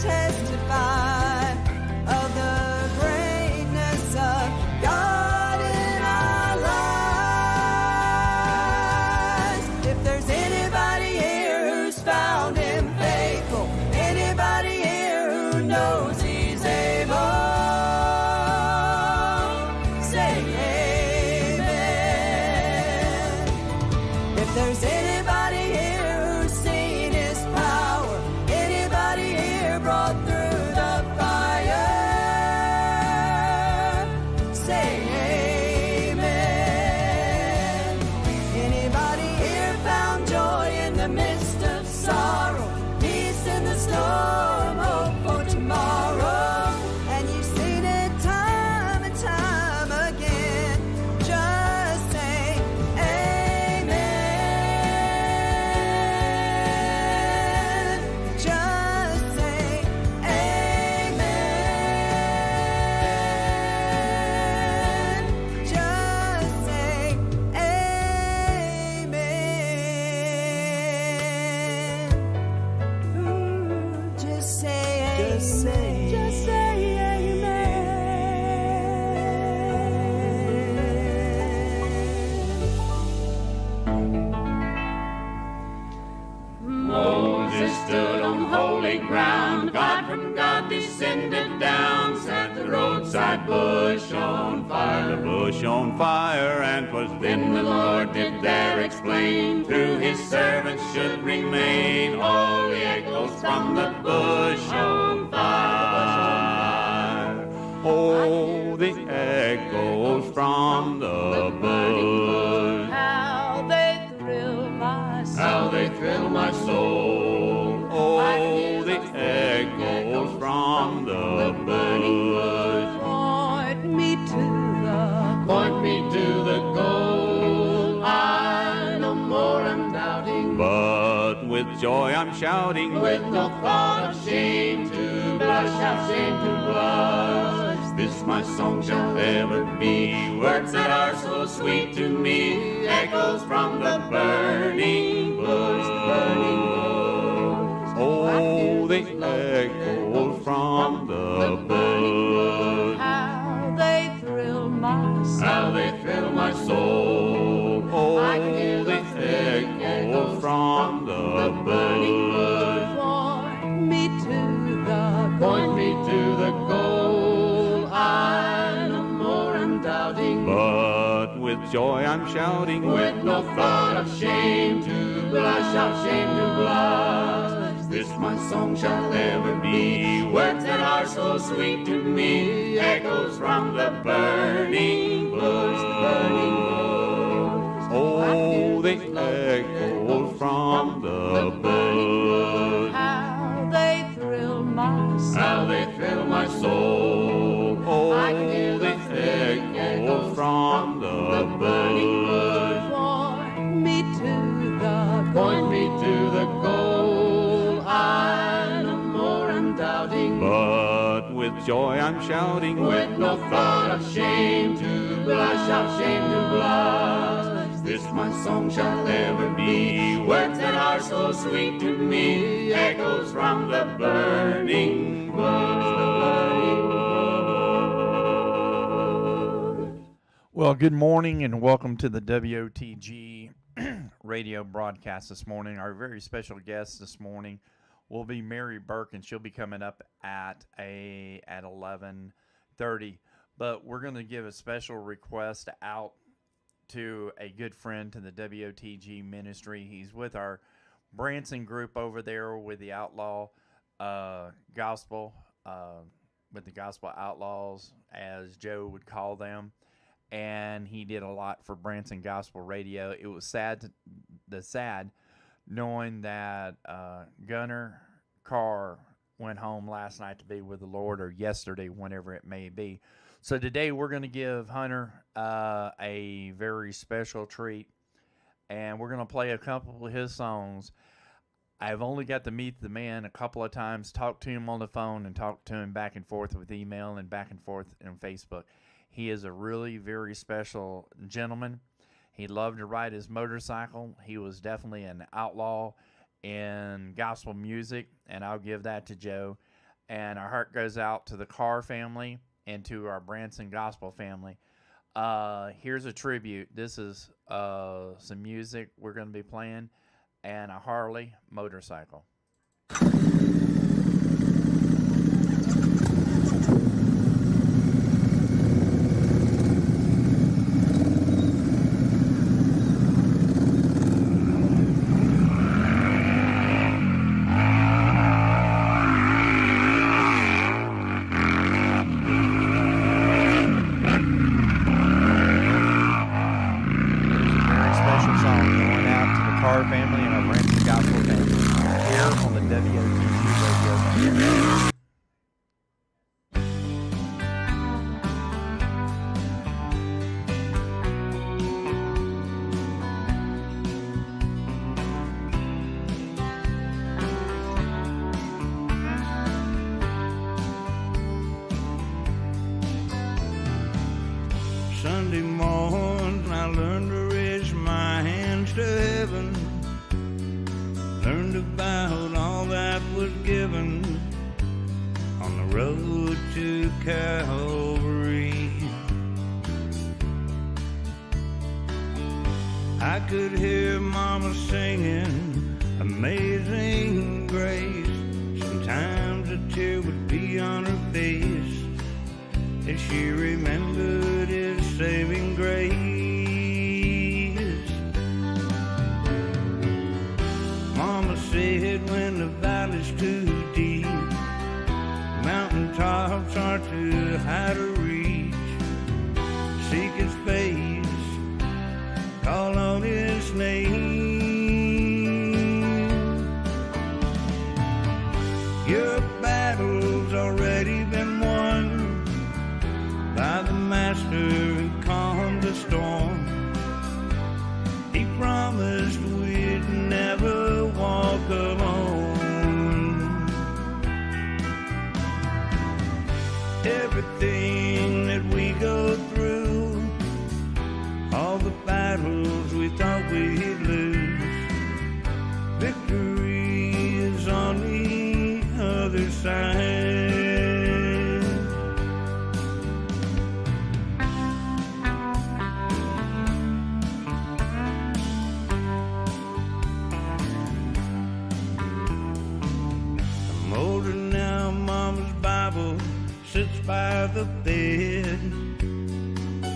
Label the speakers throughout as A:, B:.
A: testify of the greatness of God in our lives. If there's anybody here who's found him faithful, anybody here who knows he's able, say amen. If there's anybody here who's seen his power, anybody here brought through the fire, say amen. Anybody here found joy in the midst of sorrow, peace in the storm, hope for tomorrow, and you've seen it time and time again, just say amen. Just say amen. Just say amen. Ooh, just say amen. Just say
B: Moses stood on holy ground. God from God descended down, set the roadside bush on fire.
C: The bush on fire, and 'twas
B: Then the Lord did there explain, through his servants should remain all the echoes from the bush on fire.
C: oh, the echoes from the bush.
A: how they thrill my soul.
B: How they thrill my soul.
C: Oh, the echoes from the bush.
A: Point me to
B: Point me to the goal. I no more am doubting,
C: But with joy I'm shouting,
B: with no thought of shame to blush, how shame to blush. This my song shall ever be, words that are so sweet to me, echoes from the burning bush, burning bush.
C: oh, the echoes from the bush.
A: how they thrill my soul.
B: How they thrill my soul.
C: Oh,
B: I can hear
C: the echoes from the
B: burning bush.
A: Point me to
B: Point me to the goal. I no more am doubting,
C: But with joy I'm shouting,
B: with no thought of shame to blush, how shame to blush. This my song shall ever be, words that are so sweet to me, echoes from the burning bush, burning bush.
C: oh, the echoes from the bush.
A: how they thrill my soul.
B: How they thrill my soul.
C: Oh,
B: I can hear
C: the echoes from the
B: burning bush.
A: Point me to
B: Point me to the goal. I no more am doubting,
C: But with joy I'm shouting,
B: with no thought of shame to blush, how shame to blush. This my song shall ever be, words that are so sweet to me, echoes from the burning bush, the burning bush.
D: Well, good morning and welcome to the WOTG radio broadcast this morning. Our very special guest this morning will be Mary Burke, and she'll be coming up at 11:30. But we're going to give a special request out to a good friend to the WOTG ministry. He's with our Branson group over there with the Outlaw Gospel, with the Gospel Outlaws, as Joe would call them. And he did a lot for Branson Gospel Radio. It was sad knowing that Gunner Carr went home last night to be with the Lord, or yesterday, whenever it may be. So today we're going to give Hunter a very special treat, and we're going to play a couple of his songs. I've only got to meet the man a couple of times, talk to him on the phone, and talk to him back and forth with email and back and forth on Facebook. He is a really very special gentleman. He loved to ride his motorcycle. He was definitely an outlaw in gospel music, and I'll give that to Joe. and our heart goes out to the Carr family and to our Branson Gospel family. Here's a tribute. This is some music we're going to be playing, and a Harley motorcycle. Family and our Branson Gospel family here on the WOTG radio network.
E: Sunday morning I learned to raise my hands to heaven. Learned about all that was given on the road to Calvary. I could hear Mama singing Amazing Grace. Sometimes a tear would be on her face as she remembered His saving grace. Mama said when the valley's too deep, mountain tops are too high to reach, seek His face, call on His name. Your battle's already been won by the Master who calmed the storm. He promised we'd never walk alone. Everything that we go through, all the battles we thought we'd lose, victory is on the other side. Sits by the bed,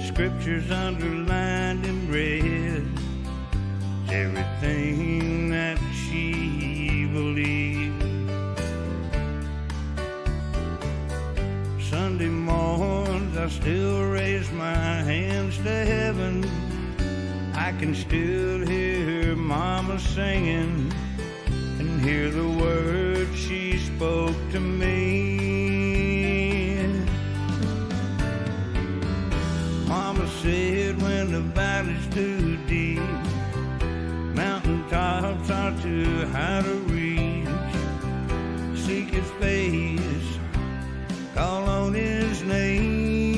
E: scriptures underlined in red, everything that she believed. Sunday mornings I still raise my hands to heaven. I can still hear Mama singing and hear the words she spoke to me. Mama said when the valley's too deep, mountain tops are too high to reach, seek His face, call on His name.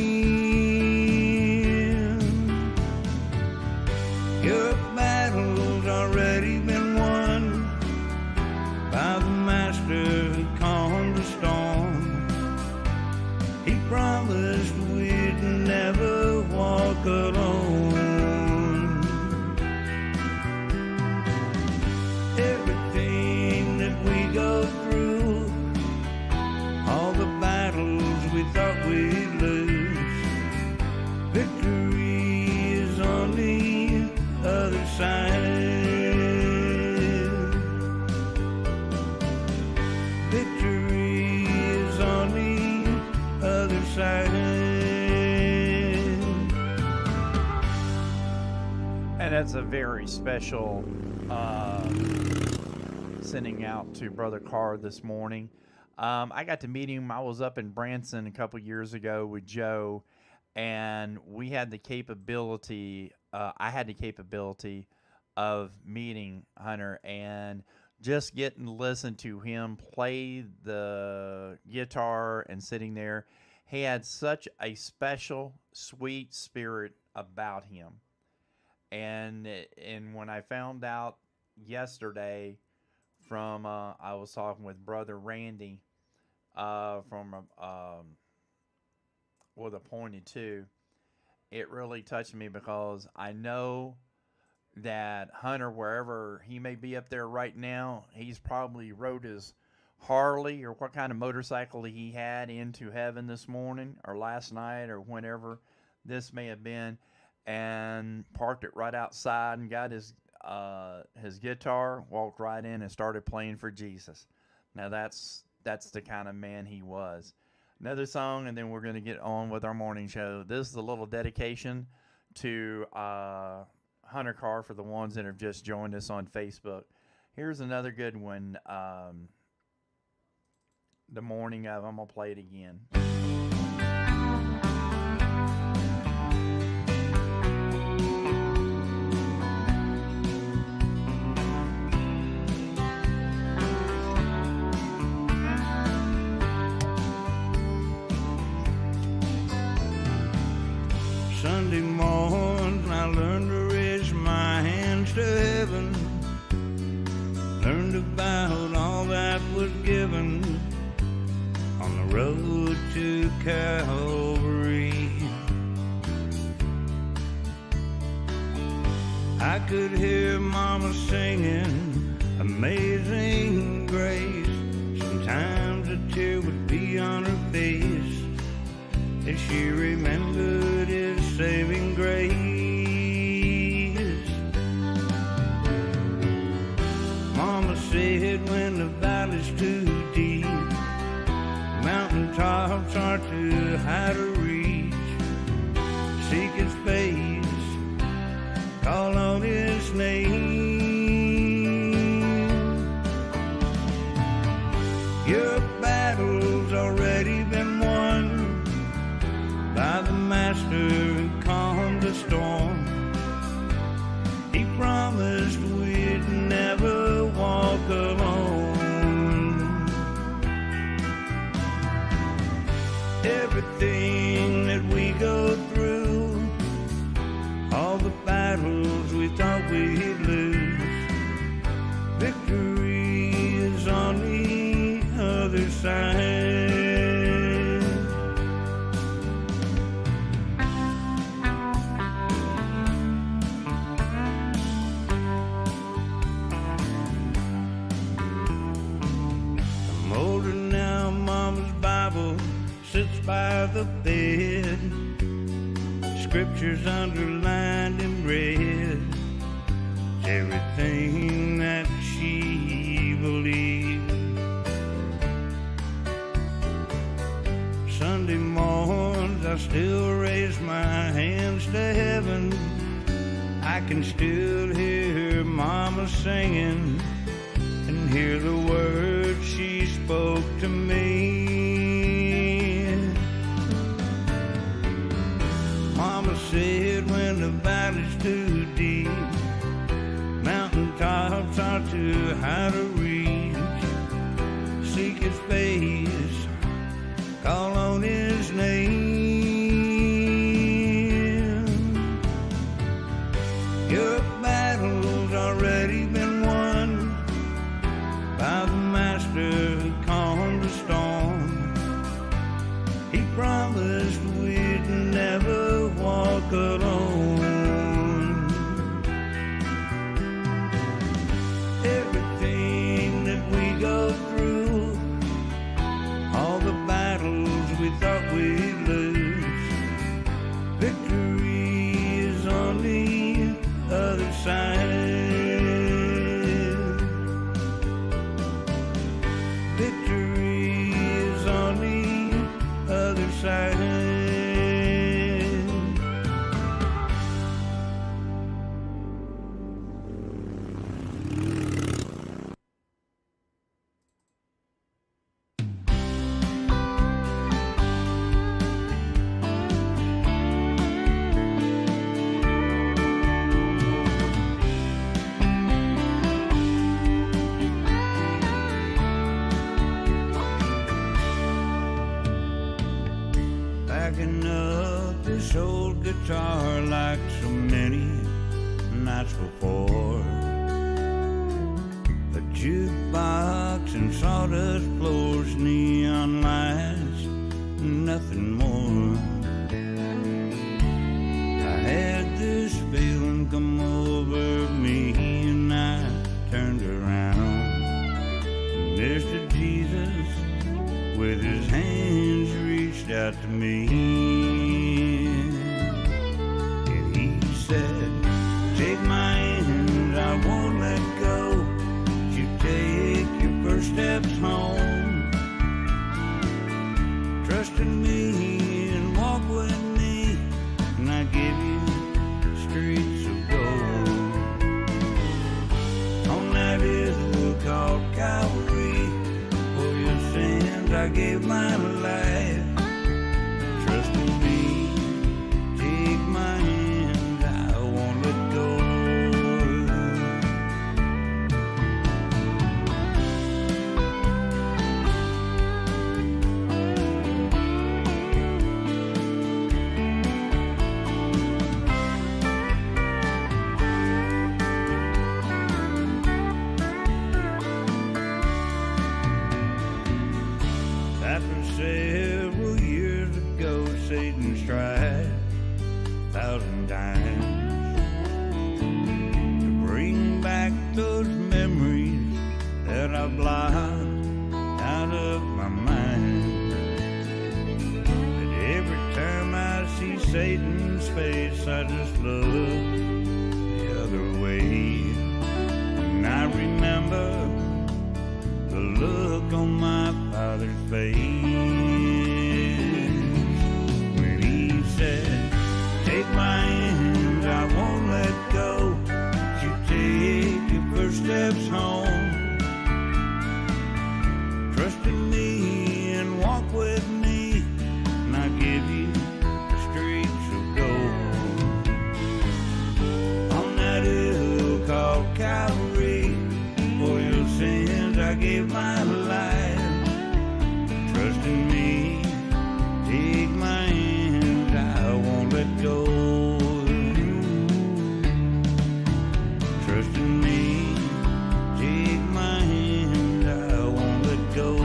E: Your battle's already been won by the Master who calmed the storm. He promised we'd never walk alone. Everything that we go through, all the battles we thought we'd lose, victory is on the other side. Victory is on the other side.
D: And that's a very special sending out to Brother Carr this morning. I got to meet him. I was up in Branson a couple years ago with Joe, and we had the capability, I had the capability of meeting Hunter and just getting to listen to him play the guitar and sitting there. He had such a special, sweet spirit about him. And when I found out yesterday from, I was talking with Brother Randy, from with a pointed to, it really touched me because I know that Hunter, wherever he may be up there right now, he's probably rode his Harley or what kind of motorcycle he had into heaven this morning or last night or whenever this may have been, and parked it right outside and got his guitar, walked right in and started playing for Jesus. Now that's the kind of man he was. Another song, and then we're going to get on with our morning show. This is a little dedication to Hunter Carr for the ones that have just joined us on Facebook. Here's another good one. The morning of, I'm going to play it again.
E: Sunday morning I learned to raise my hands to heaven, learned about all that was given on the road to Calvary. I could hear Mama singing Amazing Grace. Sometimes a tear would be on her face as she remembered His saving grace. Mama said when the valley's too deep, mountain tops are too high to reach, seek His face, call on His name. Your battle's already been won by the Master who calmed the storm. He promised we'd never walk alone. Everything that we go through, all the battles we thought we'd lose, victory is on the other side. Sits by the bed, scriptures underlined in red, everything that she believed. Sunday mornings I still raise my hands to heaven. I can still hear Mama singing and hear the words she spoke to me. Mama said when the valley's too deep, mountain tops are too high to reach, seek His face, call on His name. Your battle's already been won by the Master who calmed the storm. He promised we'd never walk alone. Everything that we go through, all the battles we thought we'd lose, victory is on the other side. Victory is on the other side. Backing up this old guitar like so many nights before, a jukebox sidewalks and sawdust floors, neon lights, nothing more. I had this feeling come over me, and I turned around. And there's the Jesus with his hands reached out to me, and he said, take my hand, I won't let go. You take your first steps home, trust in me and walk with me, and I give you streets of gold. On that hill called Calvary, for your sins I gave my life. Trust in me, take my hand, I won't let go. After several years ago, Satan's tried 1,000 times to bring back those memories that I blocked out of my mind. But every time I see Satan's face, I just look the other way, and I remember the look on my Father's face when he said, take my hand, I won't let go. You take your first steps home, trust in me and walk with me, and I give you the streets of gold. On that hill called Calvary, for your sins I gave my life. Trust in me, take my hand, I won't let go. Trust in me, take my hand, I won't let go.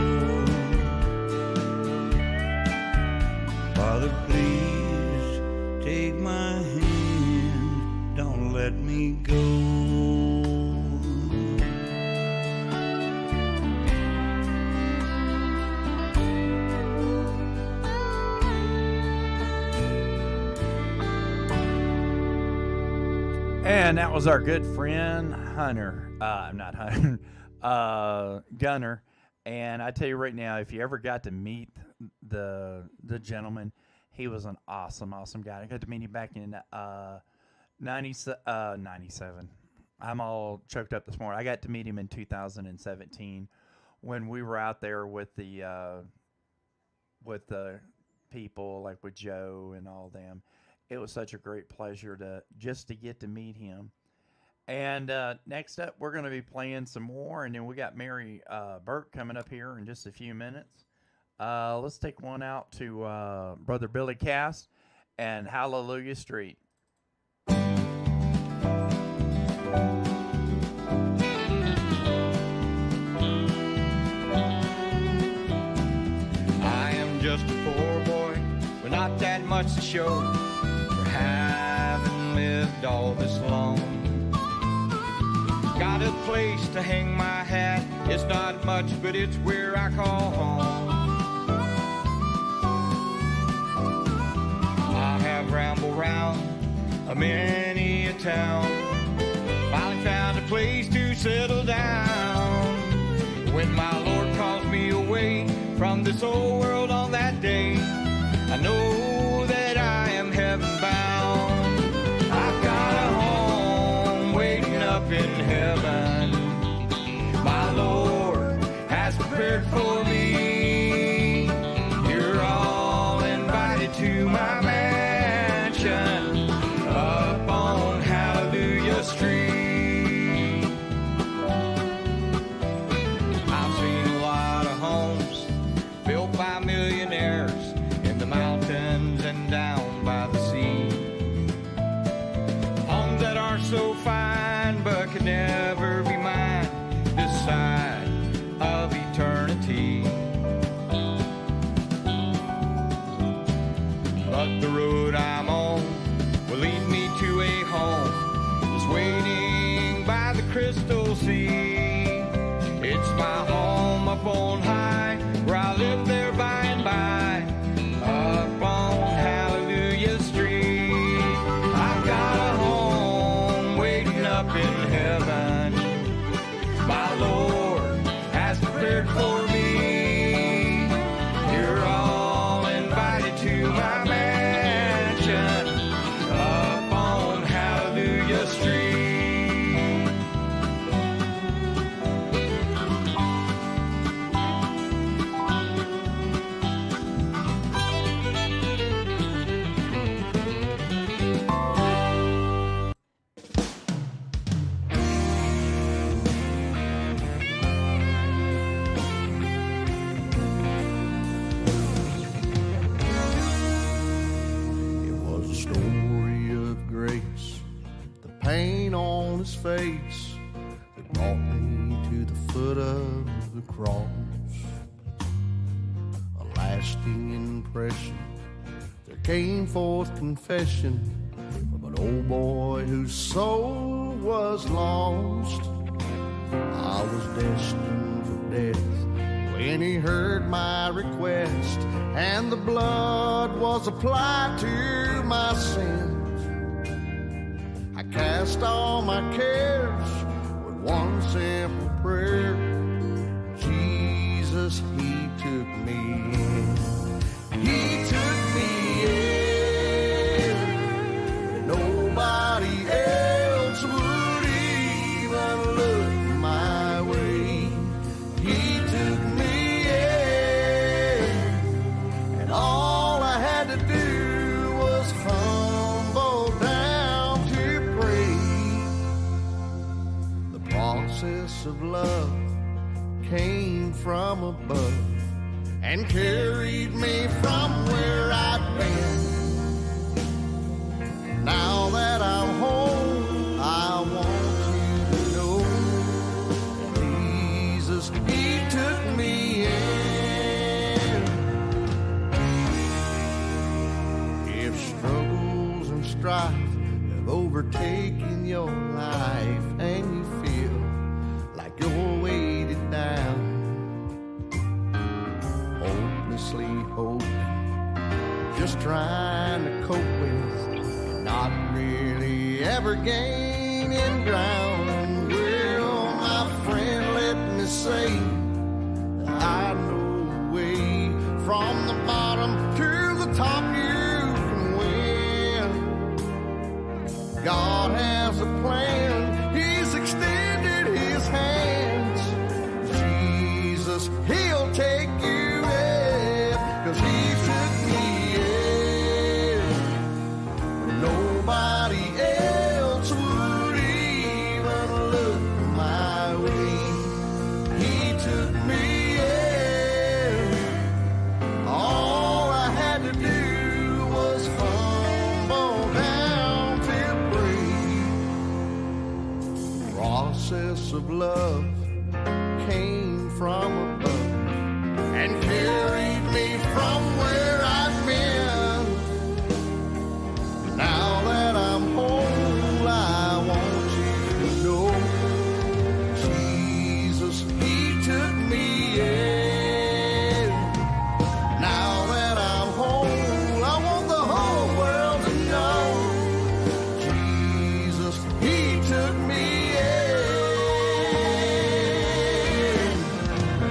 E: Father, please take my hand, don't let me go.
D: And that was our good friend Hunter. Not Hunter, Gunner. And I tell you right now, if you ever got to meet the gentleman, he was an awesome guy. I got to meet him back in 97. I'm all choked up this morning. I got to meet him in 2017 when we were out there with the people, like with Joe and all them. It was such a great pleasure to get to meet him. And next up, we're going to be playing some more, and then we got Mary Burke coming up here in just a few minutes. Let's take one out to Brother Billy Cass and Hallelujah Street.
F: I am just a poor boy with not that much to show for having lived all this long. Got a place to hang my hat, it's not much, but it's where I call home. I have rambled round a many a town, finally found a place to settle down. When my Lord calls me away from this old world on that day, I know that I am heaven bound. I've got a home waiting up in heaven. My Lord has prepared for me. You're all invited to my mansion up on Hallelujah Street. I've seen a lot of homes built by millionaires in the mountains and down by the sea. Homes that are so fine but could never be mine this side of but the road I'm on will lead me to a home that's waiting by the crystal sea. It's my home up on high, where I live there by and by, up on Hallelujah Street. I've got a home waiting up in heaven, my Lord has prepared for me. You're all invited to my mansion, up on Hallelujah Street.
G: Pain on his face that brought me to the foot of the cross. A lasting impression. There came forth confession from an old boy whose soul was lost. I was destined for death when he heard my request, and the blood was applied to my sins. I cast all my cares with one simple prayer. Jesus, he took me in. He took me in. Nobody else would even look my way. He took me in. And all I had to do was humble down to pray. The process of love came from above and carried me from where I'd been. Now that I'm home, I want you to know Jesus, he took me in. If struggles and strife have overtaken your life and you feel like you're weighted down, hopelessly hoping, just trying to cope with, not really ever gaining ground. Well, my friend, let me say, I know a way from the bottom to the top you can win. God has a plan, he's extended his hands. Jesus, he'll take you in, 'cause he took me in. Nobody else would even look my way. He took me in. All I had to do was humble down to pray. Process of love came from above and carried me from where I've been. Now that I'm home, I want you to know Jesus, he took me in. Now that I'm home, I want the whole world to know Jesus, he took me in.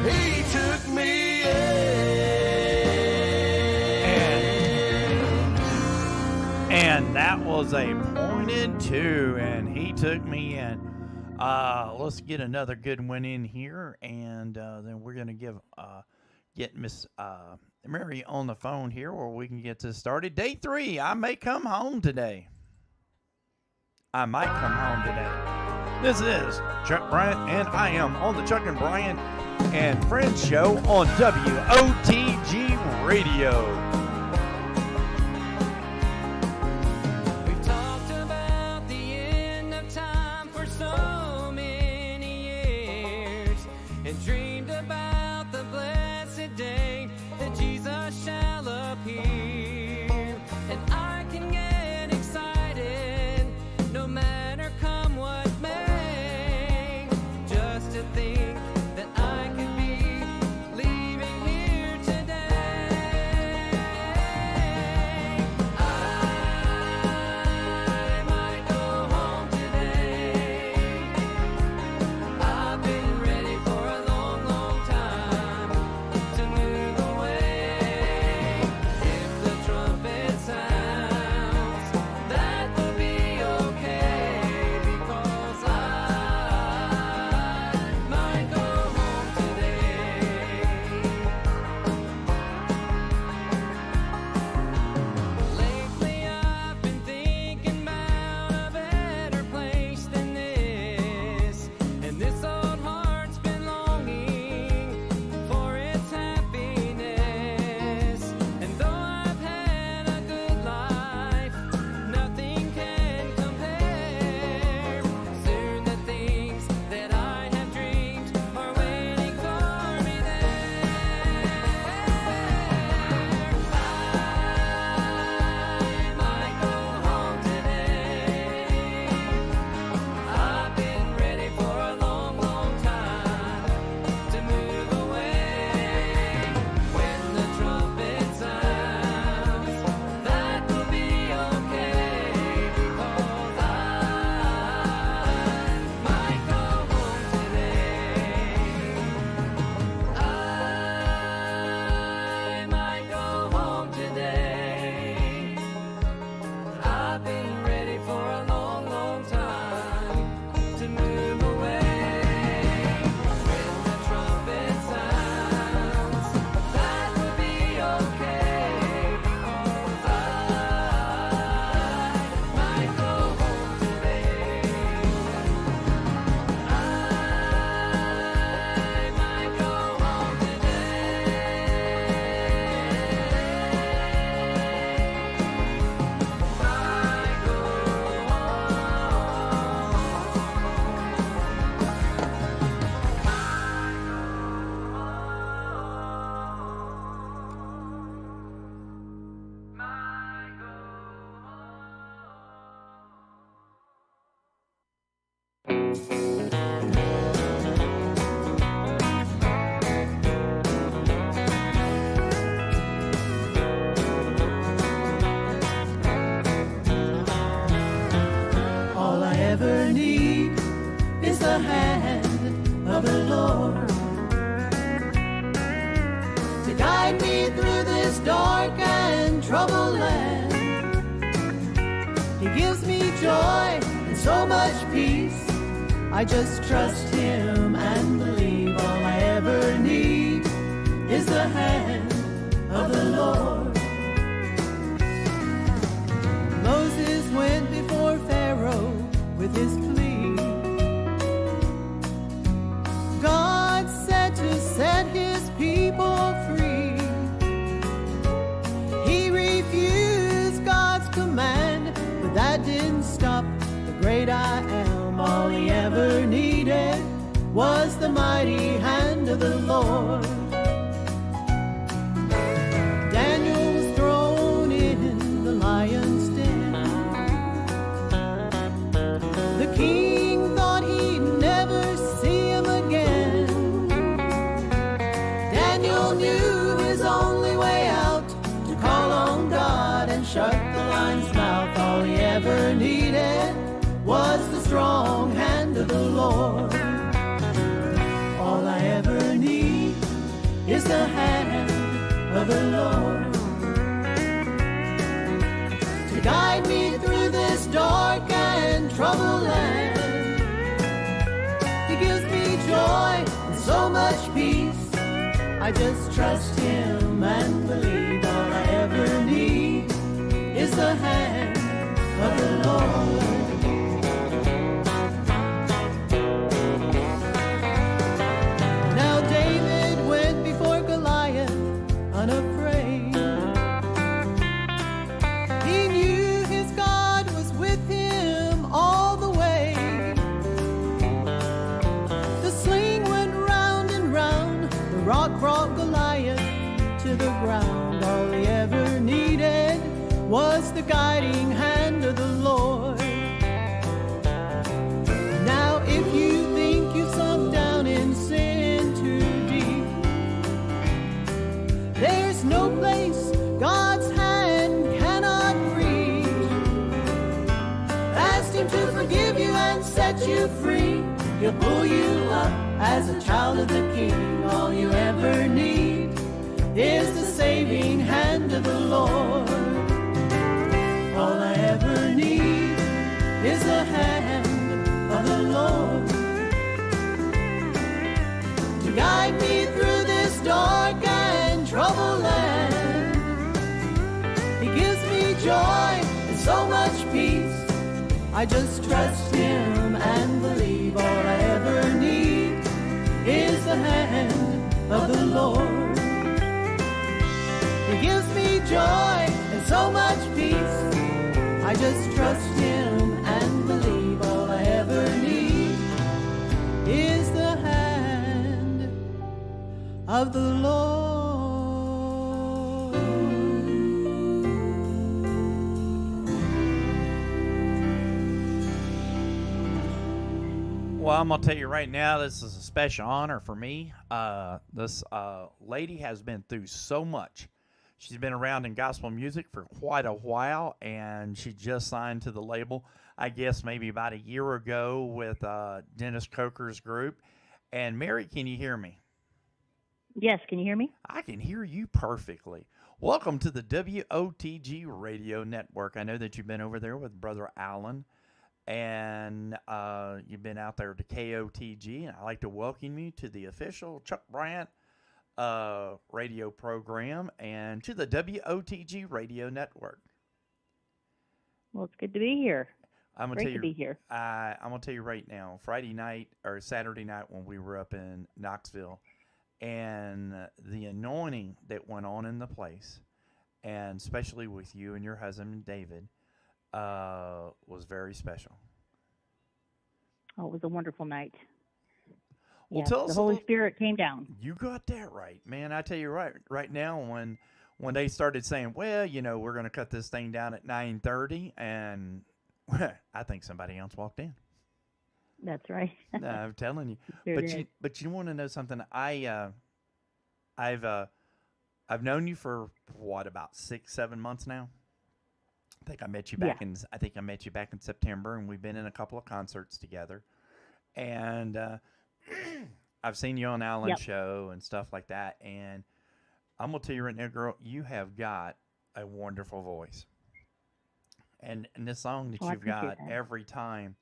G: He took me in.
D: And that was a pointed two, and he took me in. Let's get another good one in here, and then we're gonna get Miss Mary on the phone here, where we can get this started. Day 3. I may come home today. I might come home today. This is Chuck Bryant, and I am on the Chuck and Bryant and Friends show on WOTG Radio.
A: We've talked about the end of time for so many years and dreamed about the blessed day that Jesus shall appear. so much peace. I just trust him and believe all I ever need is the hand of the Lord. Moses went before Pharaoh with his plea. God said to set his people free. He refused God's command, but that didn't stop the great I am. All he ever needed was the mighty hand of the Lord. Daniel was thrown in the lion's den. The king thought he'd never see him again. Daniel knew his only way out to call on God and shut the lion's mouth. All he ever needed was the strong hand of the Lord. All I ever need is the hand of the Lord to guide me through this dark and troubled land. He gives me joy and so much peace. I just trust him and believe all I ever need is the hand of the Lord. Now David went before Goliath unafraid. He knew his God was with him all the way. The sling went round and round, the rock brought Goliath to the ground. All he ever needed was the guiding hand of the Lord. Now if you think you've sunk down in sin too deep, there's no place God's hand cannot reach. Ask him to forgive you and set you free. He'll pull you up as a child of the King. All you ever need is the saving hand of the Lord. All I ever need is the hand of the Lord to guide me through this dark and troubled land. He gives me joy and so much peace. I just trust him and believe all I ever need is the hand of the Lord. He gives me joy and so much peace. I just trust him and believe all I ever need is the hand of the Lord.
D: Well, I'm going to tell you right now, this is a special honor for me. This lady has been through so much. She's been around in gospel music for quite a while, and she just signed to the label, I guess, maybe about a year ago with Dennis Coker's group. And Mary, can you hear me?
H: Yes, can you hear me?
D: I can hear you perfectly. Welcome to the WOTG Radio Network. I know that you've been over there with Brother Allen, and you've been out there to KOTG, and I'd like to welcome you to the official Chuck Bryant radio program and to the WOTG Radio Network.
H: Well, it's good to be here.
D: Great
H: to be here.
D: I'm going to tell you right now, Friday night or Saturday night when we were up in Knoxville, and the anointing that went on in the place, and especially with you and your husband, David, was very special.
H: Oh, it was a wonderful night.
D: Well,
H: yes,
D: tell us
H: the Holy Spirit came down.
D: You got that right, man. I tell you right now, when they started saying, well, you know, we're going to cut this thing down at 9:30, and I think somebody else walked in.
H: That's right.
D: No, I'm telling you. But you want to know something? I've known you for what, about 6-7 months now. I think I met you back in September, and we've been in a couple of concerts together. And I've seen you on Alan's show and stuff like that. And I'm gonna tell you right now, girl, you have got a wonderful voice. And this song that you've got, every time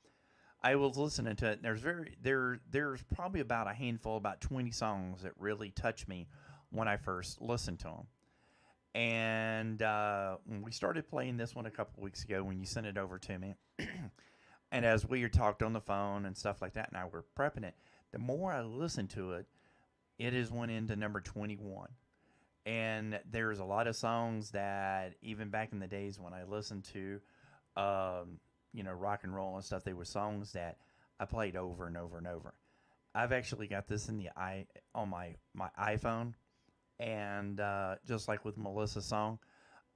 D: I was listening to it, and there's probably about a handful, about 20 songs that really touched me when I first listened to them. And when we started playing this one a couple weeks ago, when you sent it over to me, and as we talked on the phone and stuff like that, and I were prepping it, the more I listened to it, it has went into number 21. And there's a lot of songs that even back in the days when I listened to, rock and roll and stuff, they were songs that I played over and over and over. I've actually got this on my iPhone, and just like with Melissa's song,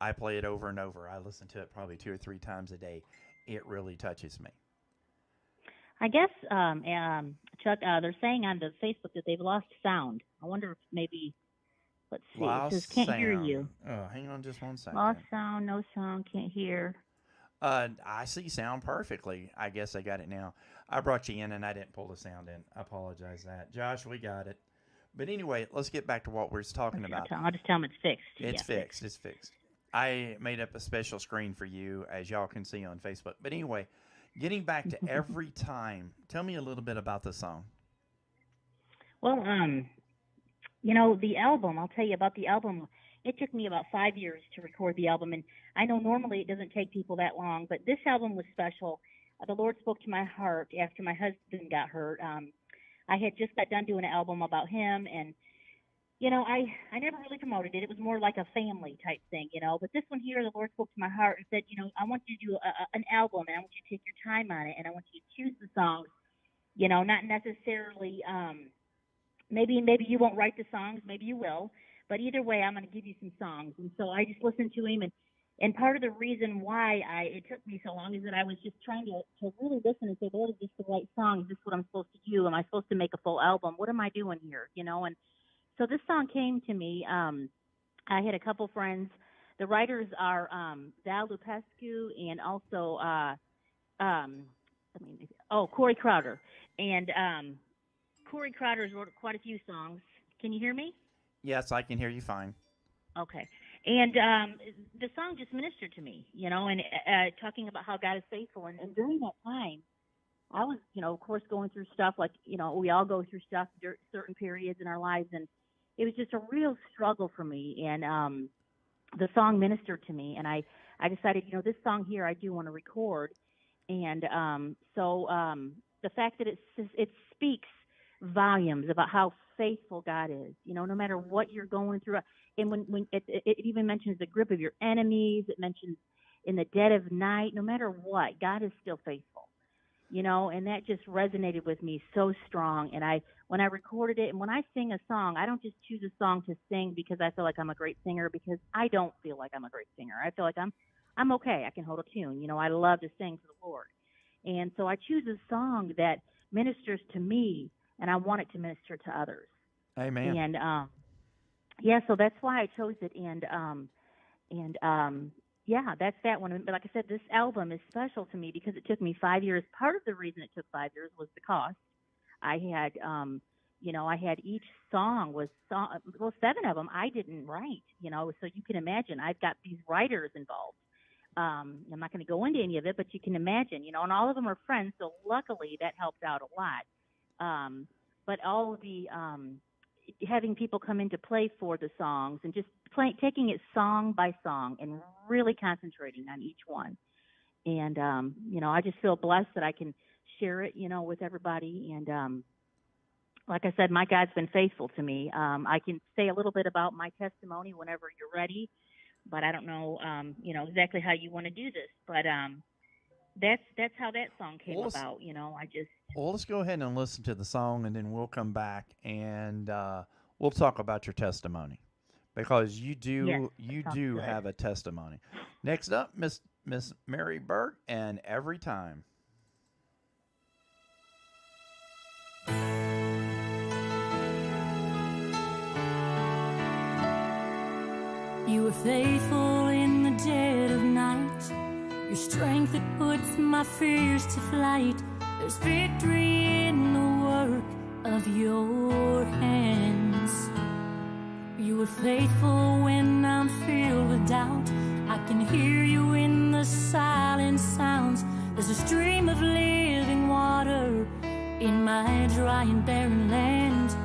D: I play it over and over. I listen to it probably 2 or 3 times a day. It really touches me.
H: I guess, Chuck, they're saying on the Facebook that they've lost sound. I wonder if maybe, let's see, it says can't hear you.
D: Oh, hang on just one second.
H: Lost sound, no sound, can't hear.
D: I see sound perfectly. I guess I got it now. I brought you in and I didn't pull the sound in. I apologize that. Josh, we got it. But anyway, let's get back to what we're talking about.
H: I'll just tell them it's fixed.
D: It's fixed. It's fixed. I made up a special screen for you, as y'all can see on Facebook. But anyway, getting back to Every Time, tell me a little bit about the song.
H: Well, the album, I'll tell you about the album. It took me about 5 years to record the album, and I know normally it doesn't take people that long, but this album was special. The Lord spoke to my heart after my husband got hurt. I had just got done doing an album about him, and I never really promoted it. It was more like a family type thing, But this one here, the Lord spoke to my heart and said, I want you to do an album, and I want you to take your time on it, and I want you to choose the songs, not necessarily. Maybe you won't write the songs, maybe you will, but either way, I'm going to give you some songs. And so I just listened to him, and part of the reason why it took me so long is that I was just trying to really listen and say, Lord, is this the right song? Is this what I'm supposed to do? Am I supposed to make a full album? What am I doing here? And so this song came to me. I had a couple friends. The writers are Val Lupescu and also Corey Crowder. And Corey Crowder's wrote quite a few songs. Can you hear me?
D: Yes, I can hear you fine.
H: Okay. And the song just ministered to me, and talking about how God is faithful. And during that time, I was, of course, going through stuff like, we all go through stuff during certain periods in our lives. And it was just a real struggle for me. And the song ministered to me. And I decided, this song here I do want to record. And so the fact that it speaks volumes about how faithful God is, no matter what you're going through. And when it even mentions the grip of your enemies, it mentions in the dead of night, no matter what, God is still faithful, and that just resonated with me so strong. And when I recorded it, and when I sing a song, I don't just choose a song to sing because I feel like I'm a great singer, because I don't feel like I'm a great singer. I feel like I'm okay. I can hold a tune. I love to sing for the Lord. And so I choose a song that ministers to me, and I want it to minister to others.
D: Amen.
H: And so that's why I chose it. That's that one. But like I said, this album is special to me because it took me 5 years. Part of the reason it took 5 years was the cost. I had, I had each song was 7 of them I didn't write. So you can imagine I've got these writers involved. I'm not going to go into any of it, but you can imagine, and all of them are friends. So luckily that helped out a lot. But all of the having people come in to play for the songs and just taking it song by song and really concentrating on each one. And, I just feel blessed that I can share it, with everybody. And like I said, my God's been faithful to me. I can say a little bit about my testimony whenever you're ready, but I don't know, exactly how you want to do this. But that's how that song came about.
D: Well, let's go ahead and listen to the song, and then we'll come back and we'll talk about your testimony, because you do have a testimony. Next up, Miss Mary Burke and Every Time.
I: You were faithful in the dead of night. Your strength that puts my fears to flight. There's victory in the work of your hands. You were faithful when I'm filled with doubt. I can hear you in the silent sounds. There's a stream of living water my dry and barren land.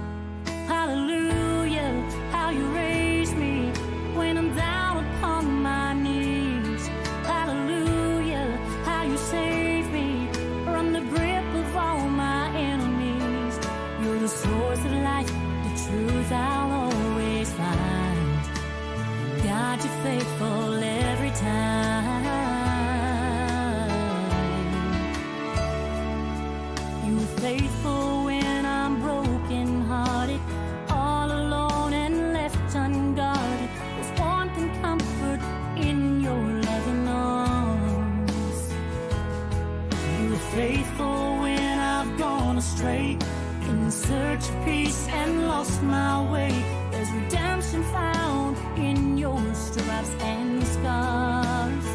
I: Hallelujah, how you raise me when I'm down upon my knees. Hallelujah, how you save me from the grip of all my enemies. You're the source of life, the truth I'll always find. God, you're faithful every time. You were faithful when I'm broken hearted, all alone and left unguarded. There's warmth and comfort in your loving arms. You were faithful when I've gone astray, in search of peace and lost my way. There's redemption found in your stripes and scars.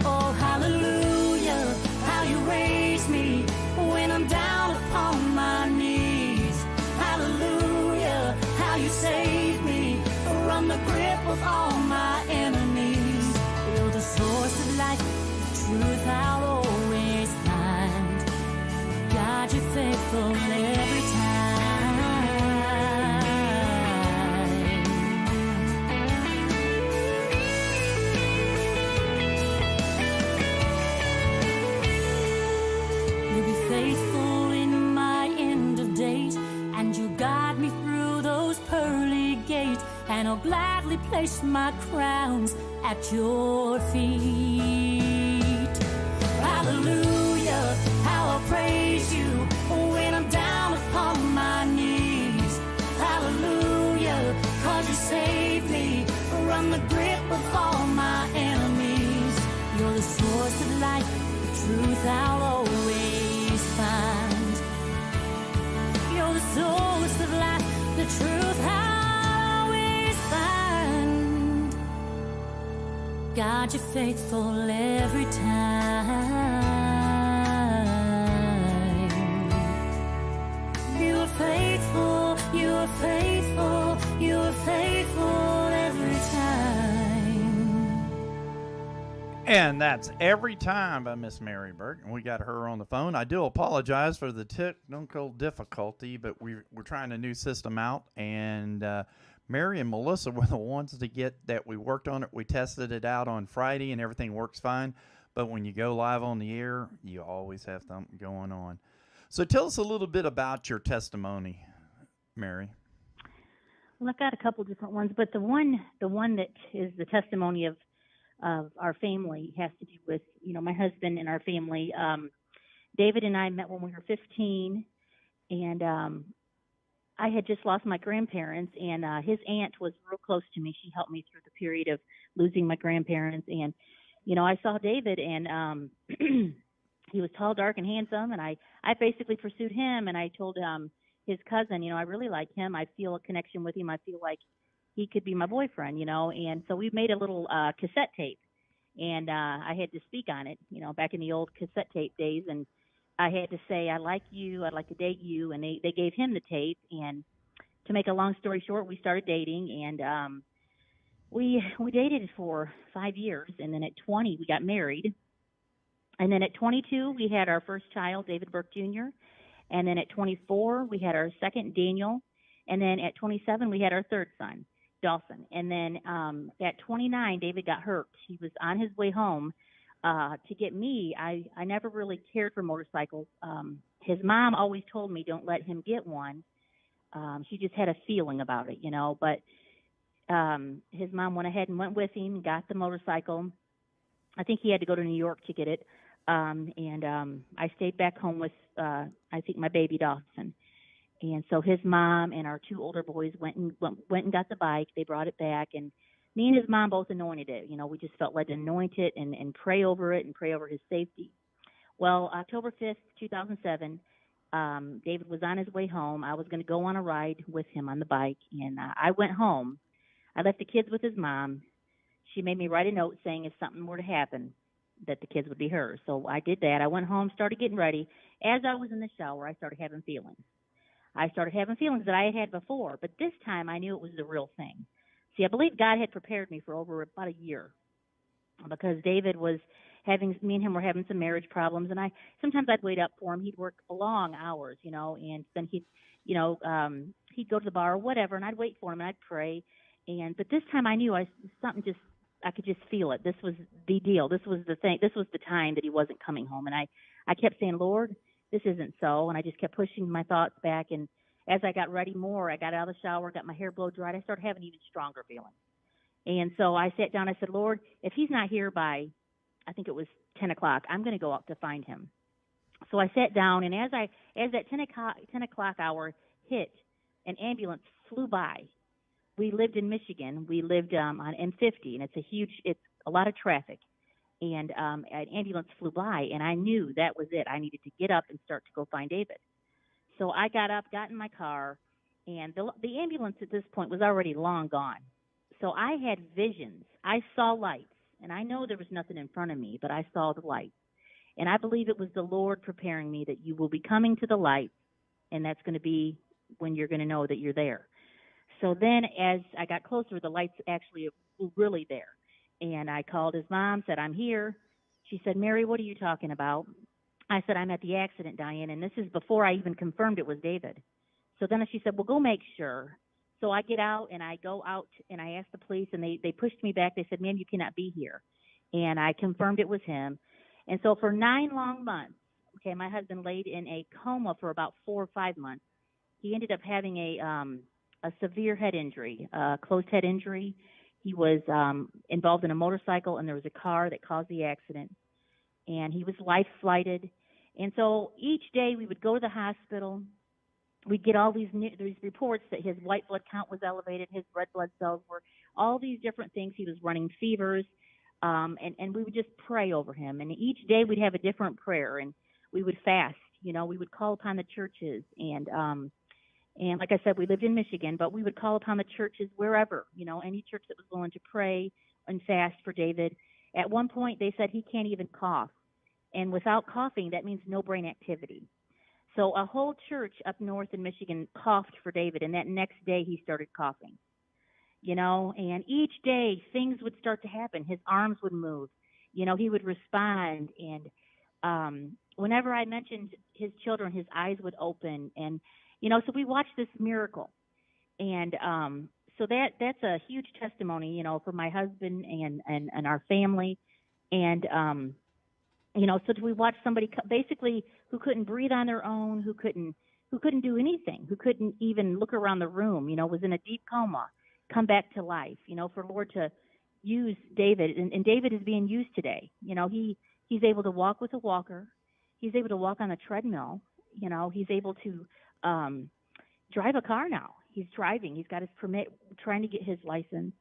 I: Oh, hallelujah, how you raise me when I'm down upon my knees. Hallelujah, how you save me from the grip of all my enemies. You're the source of life, the truth I'll always find. God, you're faithful every time. You'll be faithful in my end of days, and you'll guide me through those pearly gates, and I'll gladly place my crowns at your feet. Hallelujah, how I'll praise you when I'm down upon my knees. Hallelujah, 'cause you saved me from the grip of all my enemies. You're the source of life, the truth I'll always find. You're the source of life, the truth I'll always find. God, you're faithful every time. You are faithful, you are faithful, you are faithful every time.
D: And that's Every Time by Miss Mary Burke. And we got her on the phone. I do apologize for the technical difficulty, but we're trying a new system out. And Mary and Melissa were the ones to get that. We worked on it. We tested it out on Friday, and everything works fine. But when you go live on the air, you always have something going on. So tell us a little bit about your testimony, Mary.
H: Well, I've got a couple different ones, but the one that is the testimony of our family has to do with, my husband and our family. David and I met when we were 15, and I had just lost my grandparents, and his aunt was real close to me. She helped me through the period of losing my grandparents, and I saw David, and he was tall, dark, and handsome, and I basically pursued him, and I told his cousin, I really like him. I feel a connection with him. I feel like he could be my boyfriend, and so we made a little cassette tape, and I had to speak on it, back in the old cassette tape days, and I had to say, I like you, I'd like to date you, and they gave him the tape, and to make a long story short, we started dating, and we dated for 5 years, and then at 20, we got married. And then at 22, we had our first child, David Burke Jr. And then at 24, we had our second, Daniel. And then at 27, we had our third son, Dawson. And then at 29, David got hurt. He was on his way home to get me. I never really cared for motorcycles. His mom always told me, don't let him get one. She just had a feeling about it, But his mom went ahead and went with him, got the motorcycle. I think he had to go to New York to get it. And I stayed back home with, I think, my baby Dawson. And so his mom and our two older boys went and got the bike. They brought it back, and me and his mom both anointed it. We just felt led to anoint it and pray over it and pray over his safety. Well, October 5th, 2007, David was on his way home. I was going to go on a ride with him on the bike, and I went home. I left the kids with his mom. She made me write a note saying if something were to happen, that the kids would be hers. So I did that. I went home, started getting ready. As I was in the shower, I started having feelings. I started having feelings that I had had before, but this time I knew it was the real thing. See, I believe God had prepared me for over about a year, because David was me and him were having some marriage problems, and sometimes I'd wait up for him. He'd work long hours, and then he'd go to the bar or whatever, and I'd wait for him and I'd pray. But this time I knew I could just feel it. This was the deal. This was the thing. This was the time that he wasn't coming home. And I kept saying, Lord, this isn't so. And I just kept pushing my thoughts back. And as I got ready more, I got out of the shower, got my hair blow dried. I started having even stronger feelings. And so I sat down. I said, Lord, if he's not here by, I think it was 10 o'clock, I'm going to go out to find him. So I sat down. And as that 10 o'clock hour hit, an ambulance flew by. We lived in Michigan. We lived on M50, and it's a lot of traffic. And an ambulance flew by, and I knew that was it. I needed to get up and start to go find David. So I got up, got in my car, and the ambulance at this point was already long gone. So I had visions. I saw lights, and I know there was nothing in front of me, but I saw the lights. And I believe it was the Lord preparing me that you will be coming to the light, and that's going to be when you're going to know that you're there. So then as I got closer, the lights actually were really there. And I called his mom, said, I'm here. She said, Mary, what are you talking about? I said, I'm at the accident, Diane. And this is before I even confirmed it was David. So then she said, well, go make sure. So I get out and I go out and I asked the police, and they pushed me back. They said, ma'am, you cannot be here. And I confirmed it was him. And so for 9 long months, okay, my husband laid in a coma for about 4 or 5 months. He ended up having a severe head injury, closed head injury. He was involved in a motorcycle, and there was a car that caused the accident. And he was life flighted. And so each day we would go to the hospital. We'd get all these reports that his white blood count was elevated, his red blood cells were, all these different things. He was running fevers. And we would just pray over him. And each day we'd have a different prayer, and we would fast. We would call upon the churches. And like I said, we lived in Michigan, but we would call upon the churches wherever, any church that was willing to pray and fast for David. At one point, they said he can't even cough. And without coughing, that means no brain activity. So a whole church up north in Michigan coughed for David, and that next day he started coughing. And each day things would start to happen. His arms would move. He would respond. And whenever I mentioned his children, his eyes would open. And so we watched this miracle. And so that's a huge testimony, for my husband and our family. And, so we watched somebody basically who couldn't breathe on their own, who couldn't do anything, who couldn't even look around the room, was in a deep coma, come back to life, for Lord to use David. And David is being used today. He's able to walk with a walker. He's able to walk on a treadmill. He's able to drive a car now. He's driving. He's got his permit, trying to get his license.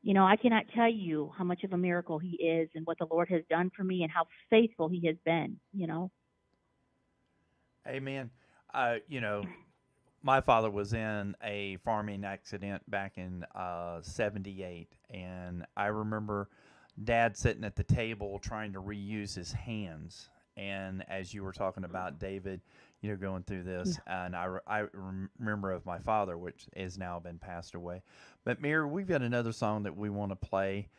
H: I cannot tell you how much of a miracle he is and what the Lord has done for me and how faithful he has been,
D: Amen. My father was in a farming accident back in 78, and I remember Dad sitting at the table trying to reuse his hands. And as you were talking about David, going through this, and I remember of my father, which has now been passed away. But Mary, we've got another song that we want to play.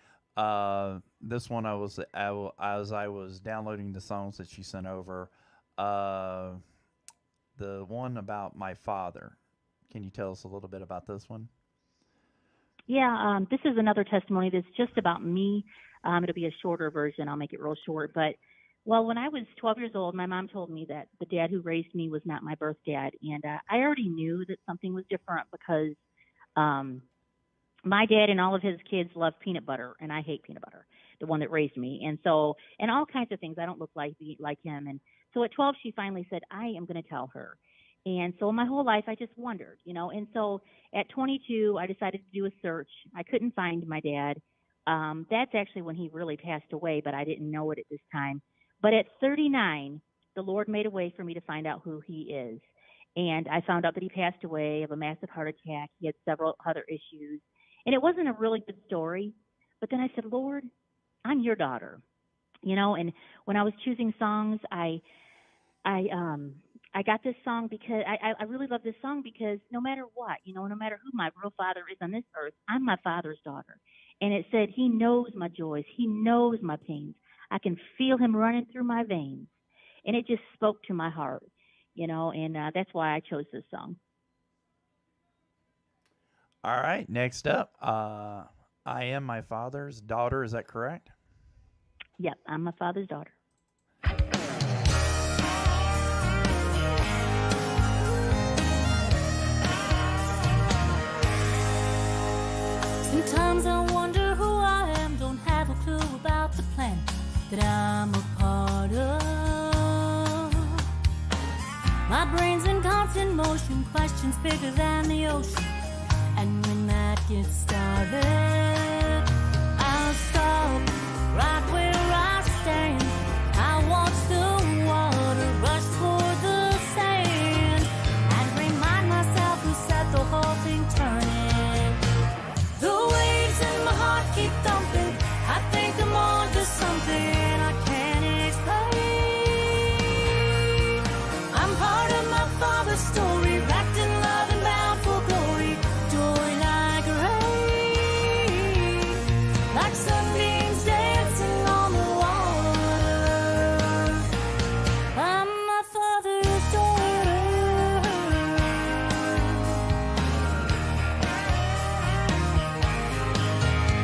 D: This one, as I was downloading the songs that you sent over, the one about my father. Can you tell us a little bit about this one?
H: Yeah, this is another testimony that's just about me. It'll be a shorter version. I'll make it real short, but. Well, when I was 12 years old, my mom told me that the dad who raised me was not my birth dad. And I already knew that something was different because my dad and all of his kids love peanut butter, and I hate peanut butter, the one that raised me. And all kinds of things. I don't look like him. And so at 12, she finally said, I am going to tell her. And so my whole life, I just wondered, And so at 22, I decided to do a search. I couldn't find my dad. That's actually when he really passed away, but I didn't know it at this time. But at 39, the Lord made a way for me to find out who he is. And I found out that he passed away of a massive heart attack. He had several other issues. And it wasn't a really good story. But then I said, Lord, I'm your daughter. And when I was choosing songs, I got this song because I really love this song because no matter what, no matter who my real father is on this earth, I'm my father's daughter. And it said, he knows my joys. He knows my pains. I can feel him running through my veins. And it just spoke to my heart, and that's why I chose this song.
D: All right, next up, I am my father's daughter. Is that correct?
H: Yep, I'm my father's daughter.
I: Sometimes I wonder who I am, don't have a clue about the planet that I'm a part of. My brain's in constant motion, questions bigger than the ocean. And when that gets started,